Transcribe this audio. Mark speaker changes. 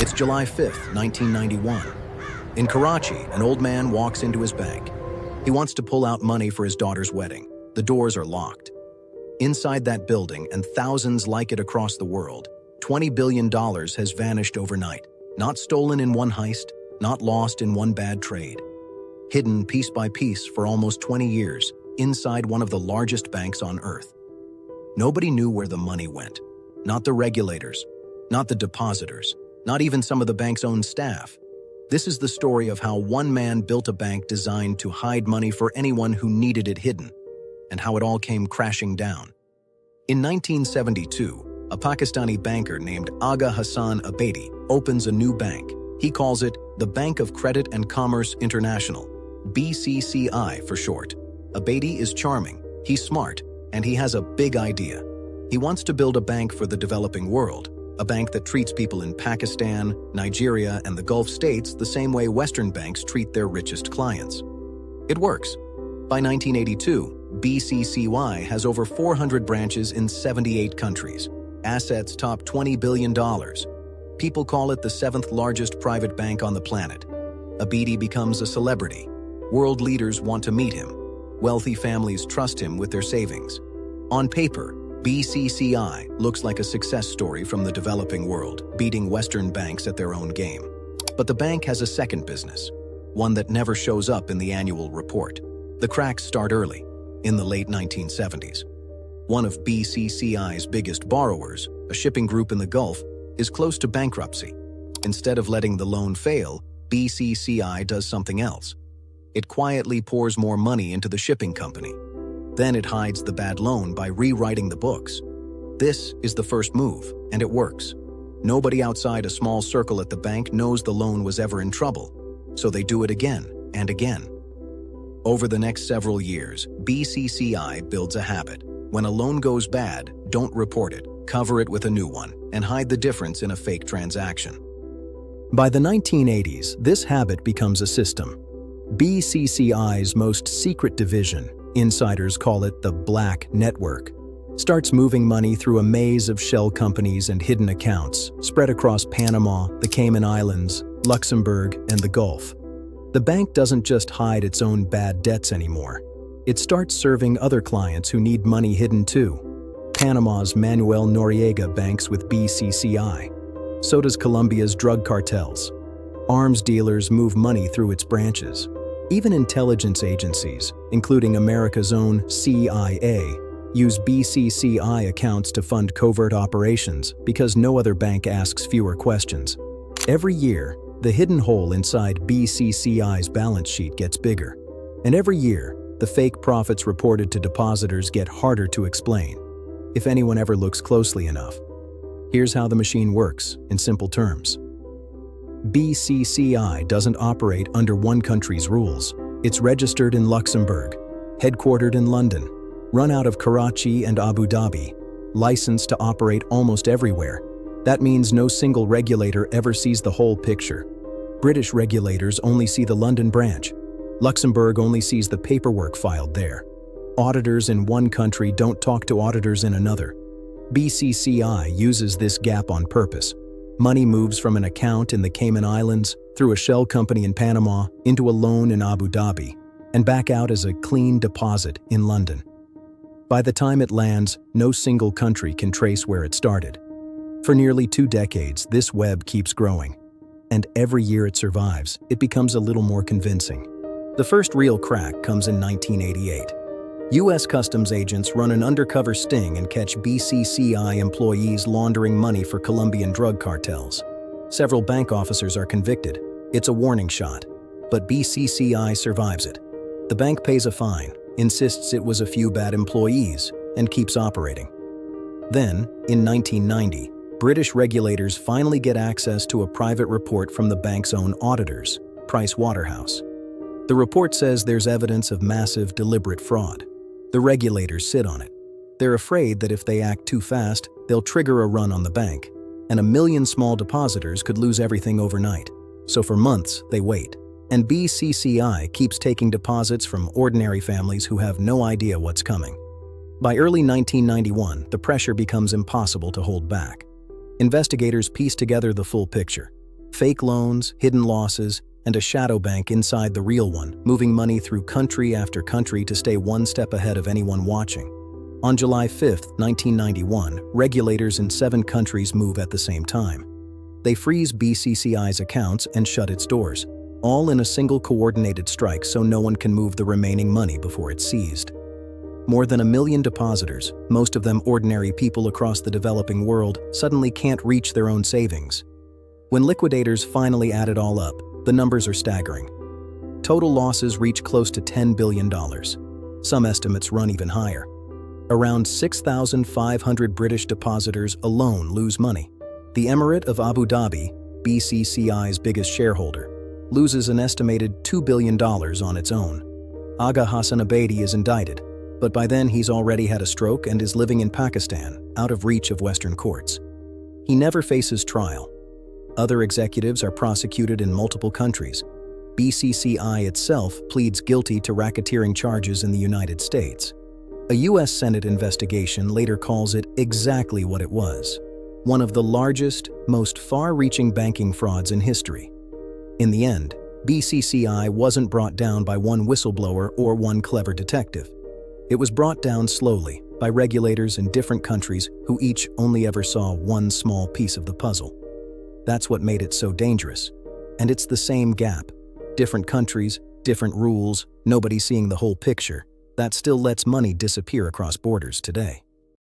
Speaker 1: It's July 5th, 1991. In Karachi, an old man walks into his bank. He wants to pull out money for his daughter's wedding. The doors are locked. Inside that building, and thousands like it across the world, $20 billion has vanished overnight. Not stolen in one heist, not lost in one bad trade. Hidden piece by piece for almost 20 years, inside one of the largest banks on earth. Nobody knew where the money went. Not the regulators, not the depositors, not even some of the bank's own staff. This is the story of how one man built a bank designed to hide money for anyone who needed it hidden, and how it all came crashing down. In 1972, a Pakistani banker named Aga Hassan Abedi opens a new bank. He calls it the Bank of Credit and Commerce International, BCCI for short. Abedi is charming, he's smart, and he has a big idea. He wants to build a bank for the developing world, a bank that treats people in Pakistan, Nigeria, and the Gulf states the same way Western banks treat their richest clients. It works. By 1982, BCCI has over 400 branches in 78 countries. Assets top $20 billion. People call it the 7th largest private bank on the planet. Abedi becomes a celebrity. World leaders want to meet him. Wealthy families trust him with their savings. On paper, BCCI looks like a success story from the developing world, beating Western banks at their own game. But the bank has a second business, one that never shows up in the annual report. The cracks start early, in the late 1970s. One of BCCI's biggest borrowers, a shipping group in the Gulf, is close to bankruptcy. Instead of letting the loan fail, BCCI does something else. It quietly pours more money into the shipping company. Then it hides the bad loan by rewriting the books. This is the first move, and it works. Nobody outside a small circle at the bank knows the loan was ever in trouble, so they do it again and again. Over the next several years, BCCI builds a habit. When a loan goes bad, don't report it, cover it with a new one, and hide the difference in a fake transaction. By the 1980s, this habit becomes a system. BCCI's most secret division, insiders call it the Black Network, starts moving money through a maze of shell companies and hidden accounts spread across Panama, the Cayman Islands, Luxembourg, and the Gulf. The bank doesn't just hide its own bad debts anymore. It starts serving other clients who need money hidden too. Panama's Manuel Noriega banks with BCCI. So does Colombia's drug cartels. Arms dealers move money through its branches. Even intelligence agencies, including America's own CIA, use BCCI accounts to fund covert operations because no other bank asks fewer questions. Every year, the hidden hole inside BCCI's balance sheet gets bigger. And every year, the fake profits reported to depositors get harder to explain, if anyone ever looks closely enough. Here's how the machine works, in simple terms. BCCI doesn't operate under one country's rules. It's registered in Luxembourg, headquartered in London, run out of Karachi and Abu Dhabi, licensed to operate almost everywhere. That means no single regulator ever sees the whole picture. British regulators only see the London branch. Luxembourg only sees the paperwork filed there. Auditors in one country don't talk to auditors in another. BCCI uses this gap on purpose. Money moves from an account in the Cayman Islands, through a shell company in Panama, into a loan in Abu Dhabi, and back out as a clean deposit in London. By the time it lands, no single country can trace where it started. For nearly 2 decades, this web keeps growing. And every year it survives, it becomes a little more convincing. The first real crack comes in 1988. U.S. Customs agents run an undercover sting and catch BCCI employees laundering money for Colombian drug cartels. Several bank officers are convicted. It's a warning shot. But BCCI survives it. The bank pays a fine, insists it was a few bad employees, and keeps operating. Then, in 1990, British regulators finally get access to a private report from the bank's own auditors, Price Waterhouse. The report says there's evidence of massive, deliberate fraud. The regulators sit on it. They're afraid that if they act too fast, they'll trigger a run on the bank, and 1 million small depositors could lose everything overnight. So for months, they wait. And BCCI keeps taking deposits from ordinary families who have no idea what's coming. By early 1991, the pressure becomes impossible to hold back. Investigators piece together the full picture. Fake loans, hidden losses, and a shadow bank inside the real one, moving money through country after country to stay one step ahead of anyone watching. On July 5, 1991, regulators in 7 countries move at the same time. They freeze BCCI's accounts and shut its doors, all in a single coordinated strike so no one can move the remaining money before it's seized. More than 1 million depositors, most of them ordinary people across the developing world, suddenly can't reach their own savings. When liquidators finally add it all up, the numbers are staggering. Total losses reach close to $10 billion. Some estimates run even higher. Around 6,500 British depositors alone lose money. The Emirate of Abu Dhabi, BCCI's biggest shareholder, loses an estimated $2 billion on its own. Aga Hassan Abedi is indicted, but by then he's already had a stroke and is living in Pakistan, out of reach of Western courts. He never faces trial. Other executives are prosecuted in multiple countries. BCCI itself pleads guilty to racketeering charges in the United States. A U.S. Senate investigation later calls it exactly what it was: one of the largest, most far-reaching banking frauds in history. In the end, BCCI wasn't brought down by one whistleblower or one clever detective. It was brought down slowly by regulators in different countries who each only ever saw one small piece of the puzzle. That's what made it so dangerous. And it's the same gap. Different countries, different rules, nobody seeing the whole picture. That still lets money disappear across borders today.